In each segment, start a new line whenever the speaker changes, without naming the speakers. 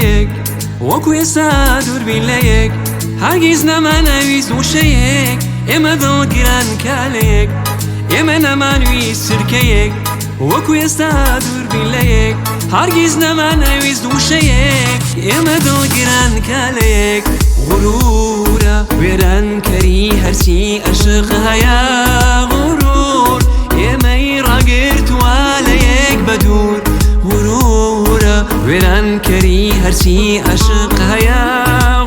سرکەیەک وەکو ئێستا دووربین لە یەک هەرگیز نەمانەویست وشەیەک ئێمە دڵگران کالەیەک ئێمە نەمانویست سرکەیەک وەکو ئێستا دووربین لە یەک هەرگیز نەمانەویست وشەیەک ئێمە دڵگران کالەیەک غورورە وێرانکەری هەرچی عەشق هەیە غورور ئێمەی ڕاگرتووە لە یەک بە دوور غورورە وێرانکەری هەرچی عەشق هەیە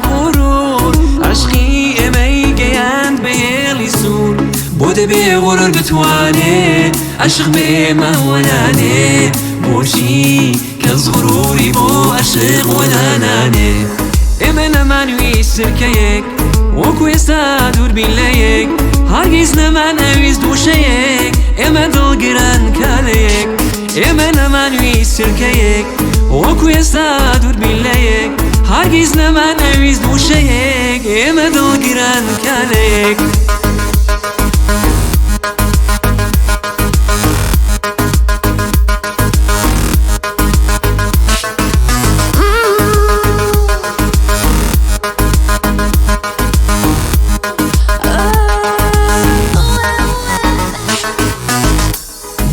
غورور عەشقی ئێمەی گەیاند بە هێڵی سوور بۆ دەبێ غورور بتوانێ عەشق بێمە وەلانێ بۆچی کەس غوروری بۆ عەشق وەلانانێ ئێمە نەمانویست سرکەیەک وەکو ئێستا دووربین لە یەک هەرگیز نەمانەویست وشەیەک ئێمە دڵگران کالەیەک ئێمە نەمانویست سرکەیەک وەکو ئێستا دووربین لە یەک هەرگیز نەمانەویست وشەیەک ئێمە دڵگران کالەیەک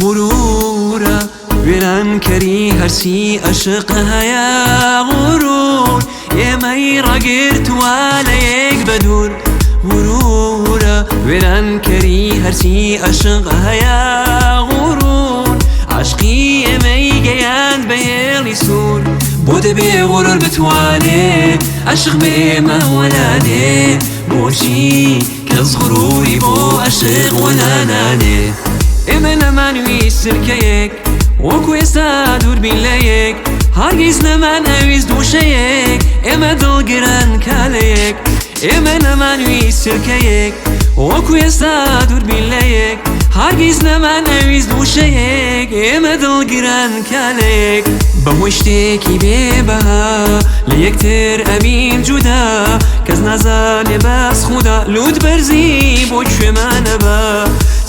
غورورە وێرانکەری هەرچی عەشق هەیە غورور ئێمەی ڕاگرتووە لە یەک بە دوور غورورە وێرانکەری هەرچی عەشق هەیە غورور عەشقی ئێمەی گەیاند بە هێڵی سوور بۆ دەبێ غورور بتوانێ عەشق بێمە وەلانێ بۆچی کەس غوروری بۆ عەشق وەلانانێ ئێمە نەمانویست سرکەیەک وەکو ئێستا دووربین لە یەک هەرگیز نەمانەویست وشەیەک ئێمە دڵگران کالەیەک ئێمە نەمانویست سرکەیەک وەکو ئێستا دووربین لە یەک هەرگیز نەمانەویست وشەیەک ئێمە دڵگران کالەیەک بەهۆی شتێکی بێبەها لە یەکتر ئەبین جودا کەس نازانێ بەس خودا لوت بەرزی بۆ کوێمانە بە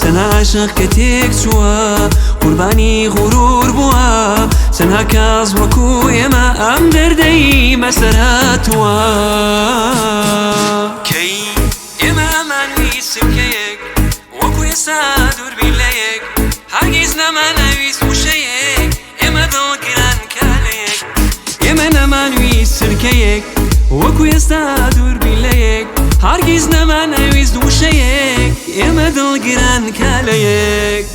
تەنها عەشق کە تێک چووە قوربانی غورور بووە تەنها کەس وەکو ئێمە ئەم دەردەی بەسەر هاتووە کەی ئێمە ئەمانویست سرکەیەک وەکو ئێستا دووربین لە یەک هەرگیز نەمانەویست وشەیەک ئێمە دڵگران کالەیەک ئێمە نەمانویست سرکەیەک وەکو ئێستا دووربین لە یەک هەرگیز نەمانەویست وشەیەک ئێمە دڵگران کالەیەک